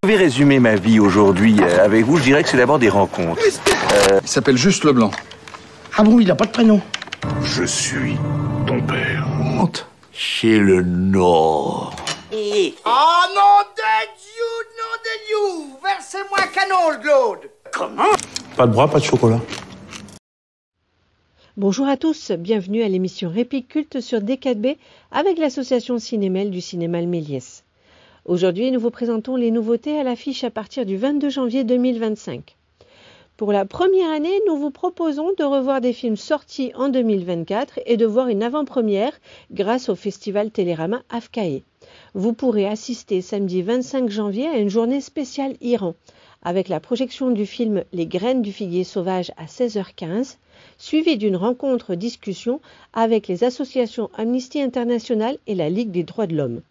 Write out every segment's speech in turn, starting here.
Je vais résumer ma vie aujourd'hui avec vous. Je dirais que c'est d'abord des rencontres. Il s'appelle Juste Leblanc. Ah bon, il n'a pas de prénom. Je suis ton père. Honte. Chez le Nord. Oh nom de Dieu, versez-moi un canon, Claude. Comment? Pas de bras, pas de chocolat. Bonjour à tous, bienvenue à l'émission Réplique Culte sur D4B avec l'association Cinémel du cinéma Le Méliès. Aujourd'hui, nous vous présentons les nouveautés à l'affiche à partir du 22 janvier 2025. Pour la première année, nous vous proposons de revoir des films sortis en 2024 et de voir une avant-première grâce au festival Télérama Afkaé. Vous pourrez assister samedi 25 janvier à une journée spéciale Iran, avec la projection du film Les graines du figuier sauvage à 16h15, suivie d'une rencontre-discussion avec les associations Amnesty International et la Ligue des droits de l'homme.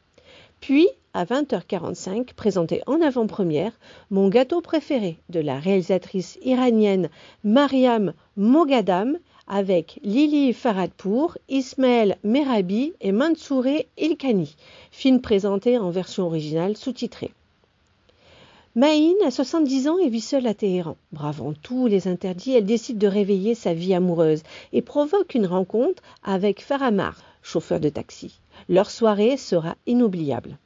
Puis, à 20h45, présenté en avant-première, Mon gâteau préféré de la réalisatrice iranienne Mariam Moghadam avec Lili Faradpour, Ismaël Merabi et Mansouré Ilkani, film présenté en version originale sous-titrée. Maïn a 70 ans et vit seule à Téhéran. Bravant tous les interdits, elle décide de réveiller sa vie amoureuse et provoque une rencontre avec Faramar, chauffeur de taxi. Leur soirée sera inoubliable.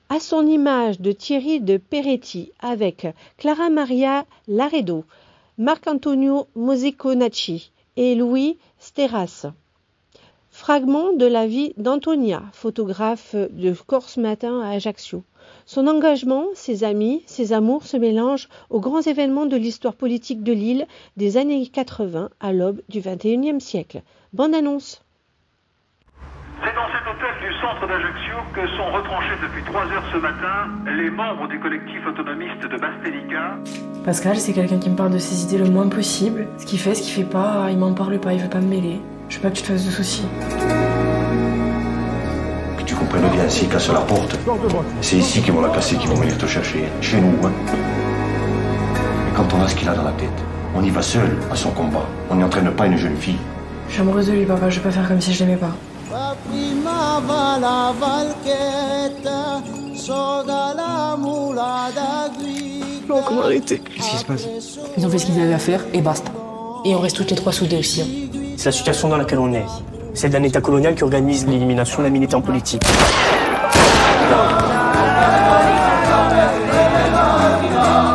À son image de Thierry de Peretti avec Clara Maria Laredo, Marc-Antonio Mosiconacci et Louis Sterras. Fragment de la vie d'Antonia, photographe de Corse Matin à Ajaccio. Son engagement, ses amis, ses amours se mélangent aux grands événements de l'histoire politique de l'île des années 80 à l'aube du XXIe siècle. Bande annonce. C'est dans cet hôtel du centre d'Ajaccio que sont retranchés depuis 3 heures ce matin les membres du collectif autonomiste de Bastelica. Pascal, c'est quelqu'un qui me parle de ses idées le moins possible. Ce qu'il fait pas, il m'en parle pas, il veut pas me mêler. Je veux pas que tu te fasses de soucis. Que tu comprennes bien, s'ils cassent la porte, c'est ici qu'ils vont la casser, qu'ils vont venir te chercher. Chez nous, hein. Et quand on a ce qu'il a dans la tête, on y va seul à son combat. On n'y entraîne pas une jeune fille. Je suis amoureuse de lui, papa, je vais pas faire comme si je l'aimais pas. Non, comment arrêter? Qu'est-ce qui se passe? Ils ont fait ce qu'ils avaient à faire et basta. Et on reste toutes les trois soudées aussi. Hein. C'est la situation dans laquelle on est. C'est d'un État colonial qui organise l'élimination d'un militant politique.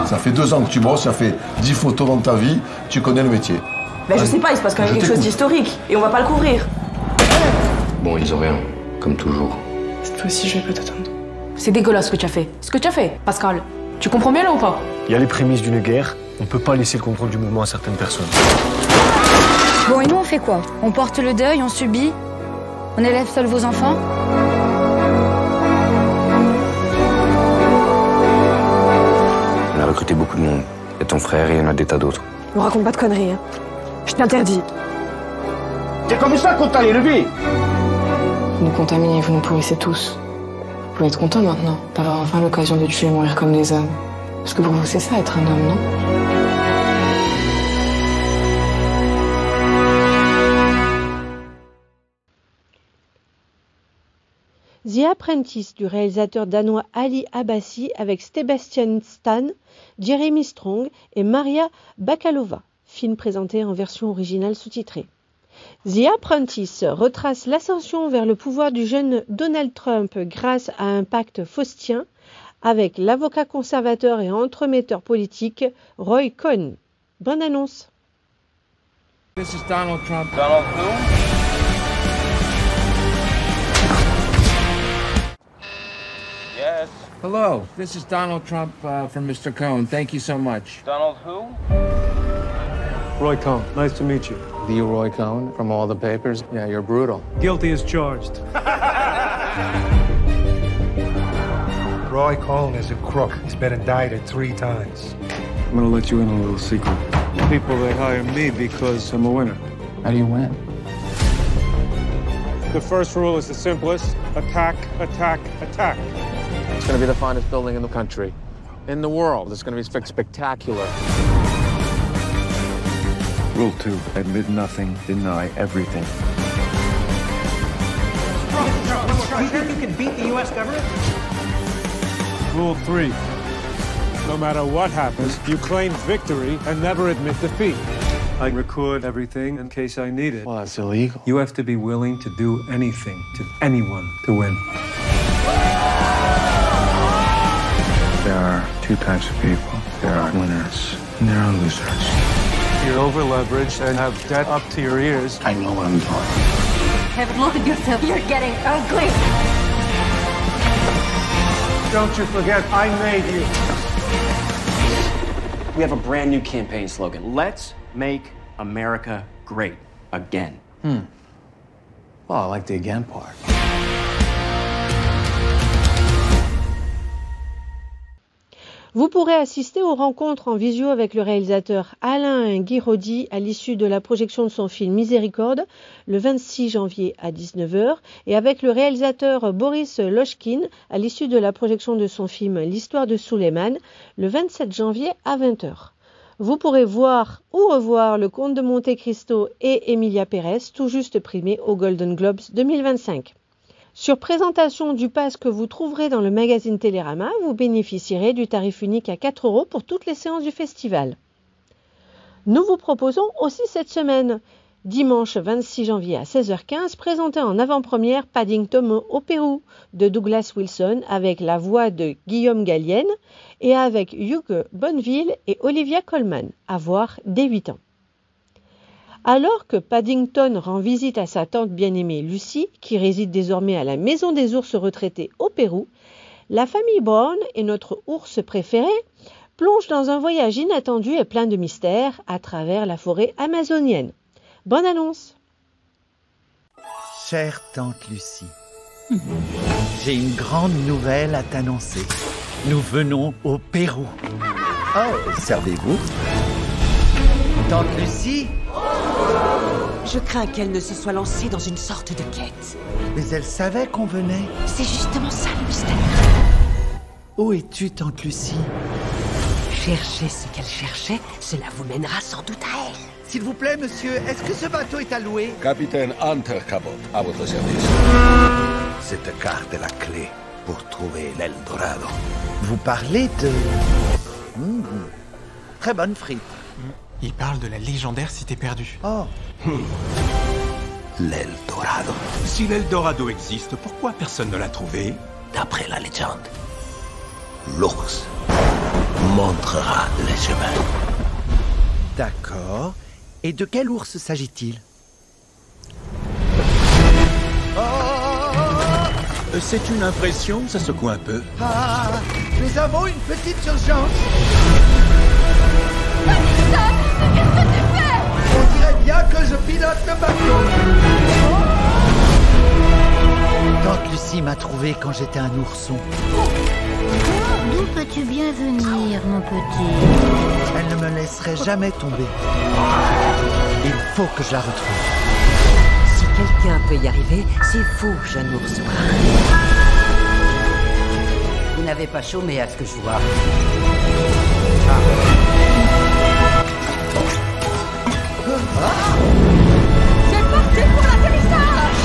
Ça fait 2 ans que tu bosses, ça fait 10 photos dans ta vie, tu connais le métier. Ben je sais pas, il se passe quand même quelque chose d'historique et on va pas le couvrir. Bon, ils ont rien, comme toujours. Cette fois-ci, je vais pas t'attendre. C'est dégueulasse ce que tu as fait. Ce que tu as fait, Pascal. Tu comprends bien là ou pas? Il y a les prémices d'une guerre. On peut pas laisser le contrôle du mouvement à certaines personnes. Bon, et nous, on fait quoi? On porte le deuil, on subit? On élève seuls vos enfants? On a recruté beaucoup de monde. Et ton frère, et il y en a des tas d'autres. Ne raconte pas de conneries, hein. Je t'interdis. C'est comme ça qu'on t'a élevé. Vous nous contaminez, vous nous pourrissez tous. Vous pouvez être content maintenant d'avoir enfin l'occasion de tuer et mourir comme des hommes. Parce que pour vous, c'est ça, être un homme, non? The Apprentice du réalisateur danois Ali Abbasi avec Sebastian Stan, Jeremy Strong et Maria Bakalova, film présenté en version originale sous-titrée. The Apprentice retrace l'ascension vers le pouvoir du jeune Donald Trump grâce à un pacte faustien avec l'avocat conservateur et entremetteur politique Roy Cohn. Bonne annonce. This is Donald Trump. Donald who? Yes. Hello, this is Donald Trump from Mr. Cohn. Thank you so much. Donald who? Roy Cohn, nice to meet you. The Roy Cohn from all the papers? Yeah, you're brutal. Guilty as charged. Roy Cohn is a crook. He's been indicted 3 times. I'm gonna let you in on a little secret. People, they hire me because I'm a winner. How do you win? The first rule is the simplest. Attack, attack, attack. It's gonna be the finest building in the country. In the world. It's gonna be spectacular. Rule 2, admit nothing, deny everything. You think you can beat the U.S. government? Rule 3. No matter what happens, you claim victory and never admit defeat. I record everything in case I need it. Well, that's illegal. You have to be willing to do anything to anyone to win. There are two types of people. There are winners and there are losers. You're over-leveraged and have debt up to your ears. I know what I'm doing. Have a look at yourself. You're getting ugly. Don't you forget, I made you. We have a brand new campaign slogan. Let's make America great again. Well, I like the again part. Vous pourrez assister aux rencontres en visio avec le réalisateur Alain Guiraudy à l'issue de la projection de son film Miséricorde le 26 janvier à 19h et avec le réalisateur Boris Lochkin à l'issue de la projection de son film L'histoire de Suleiman le 27 janvier à 20h. Vous pourrez voir ou revoir Le Comte de Monte Cristo et Emilia Pérez, tout juste primés aux Golden Globes 2025. Sur présentation du pass que vous trouverez dans le magazine Télérama, vous bénéficierez du tarif unique à 4 € pour toutes les séances du festival. Nous vous proposons aussi cette semaine, dimanche 26 janvier à 16h15, présenter en avant-première Paddington au Pérou de Douglas Wilson avec la voix de Guillaume Gallienne et avec Hugh Bonneville et Olivia Colman, à voir dès 8 ans. Alors que Paddington rend visite à sa tante bien-aimée Lucie, qui réside désormais à la Maison des ours retraités au Pérou, la famille Brown et notre ours préféré plongent dans un voyage inattendu et plein de mystères à travers la forêt amazonienne. Bonne annonce! Chère tante Lucie, j'ai une grande nouvelle à t'annoncer. Nous venons au Pérou. Oh, servez-vous. Tante Lucie? Je crains qu'elle ne se soit lancée dans une sorte de quête. Mais elle savait qu'on venait. C'est justement ça le mystère. Où es-tu, tante Lucie? Cherchez ce qu'elle cherchait, cela vous mènera sans doute à elle. S'il vous plaît, monsieur, est-ce que ce bateau est à louer? Capitaine Hunter Cabot, à votre service. Cette carte est la clé pour trouver l'Eldorado. Vous parlez de... Très bonne frite. Il parle de la légendaire cité perdue. Oh. L'Eldorado. Si l'Eldorado existe, pourquoi personne ne l'a trouvé? D'après la légende, l'ours montrera les chemins. D'accord. Et de quel ours s'agit-il? C'est une impression, ça secoue un peu. Ah, nous avons une petite urgence. On dirait bien que je pilote le bateau. Tante Lucie m'a trouvé quand j'étais un ourson. D'où peux-tu bien venir, mon petit? Elle ne me laisserait jamais tomber. Il faut que je la retrouve. Si quelqu'un peut y arriver, c'est vous, jeune ours brun. Vous n'avez pas chômé à ce que je vois. C'est parti pour l'atterrissage!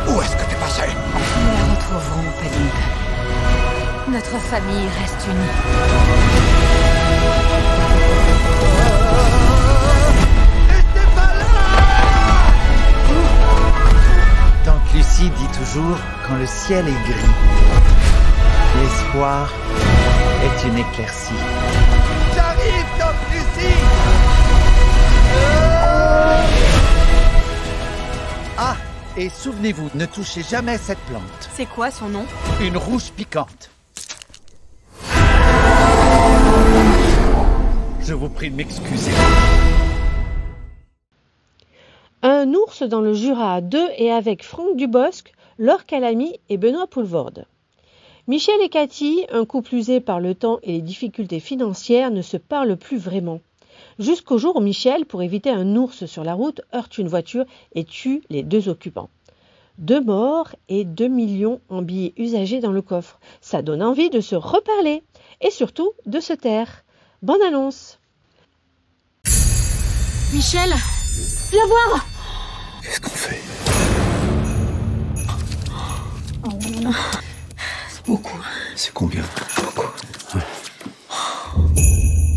Où est-ce que tu passais? Nous la retrouverons, Paddington. Notre famille reste unie. Tante Lucie dit toujours, quand le ciel est gris, l'espoir est une éclaircie. J'arrive, tante Lucie! Ah, et souvenez-vous, ne touchez jamais cette plante. C'est quoi son nom? Une rouge piquante. Je vous prie de m'excuser. Un ours dans le Jura 2 et avec Franck Dubosc, Laure Calamy et Benoît Poulvorde. Michel et Cathy, un couple usé par le temps et les difficultés financières, ne se parlent plus vraiment. Jusqu'au jour où Michel, pour éviter un ours sur la route, heurte une voiture et tue les deux occupants. 2 morts et 2 millions en billets usagés dans le coffre. Ça donne envie de se reparler et surtout de se taire. Bonne annonce. Michel, viens voir. Qu'est-ce qu'on fait? Beaucoup. C'est combien? Beaucoup.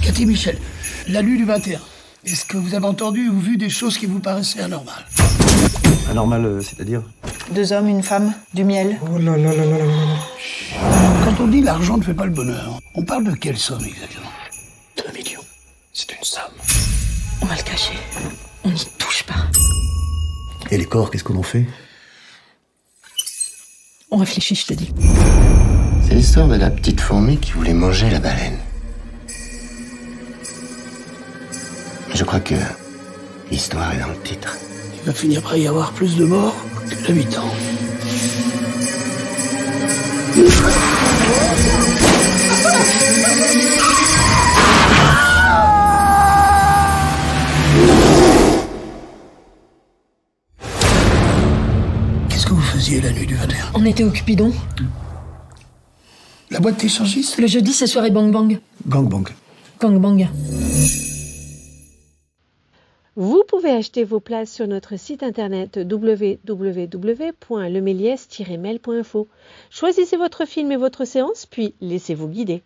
Cathy Michel, la nuit du 21. Est-ce que vous avez entendu ou vu des choses qui vous paraissaient anormales? Anormal, c'est-à-dire? 2 hommes, une femme, du miel. Oh là là là là là là. Quand on dit l'argent ne fait pas le bonheur, on parle de quelle somme exactement? 2 millions. C'est une somme. On va le cacher. On n'y touche pas. Et les corps, qu'est-ce qu'on en fait? On réfléchit, je te dis. C'est l'histoire de la petite fourmi qui voulait manger la baleine. Je crois que l'histoire est dans le titre. Il va finir par y avoir plus de morts que d'habitants. Qu'est-ce que vous faisiez la nuit du 21? On était au Cupidon. La boîte échangiste? Le jeudi, c'est soirée Bang Bang. Gangbang. Gangbang. Vous pouvez acheter vos places sur notre site internet www.lemelies-mail.info. Choisissez votre film et votre séance, puis laissez-vous guider.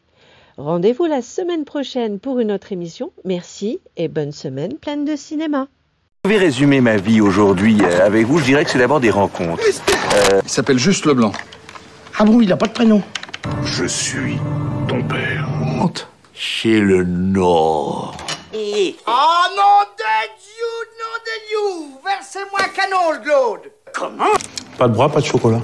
Rendez-vous la semaine prochaine pour une autre émission. Merci et bonne semaine pleine de cinéma. Je vais résumer ma vie aujourd'hui avec vous. Je dirais que c'est d'abord des rencontres. Il s'appelle juste Leblanc. Ah bon, il n'a pas de prénom? Je suis ton père. Honte. Chez le Nord. Oh nom de Dieu, nom de Dieu! Versez-moi un canon, Claude! Comment? Pas de bras, pas de chocolat.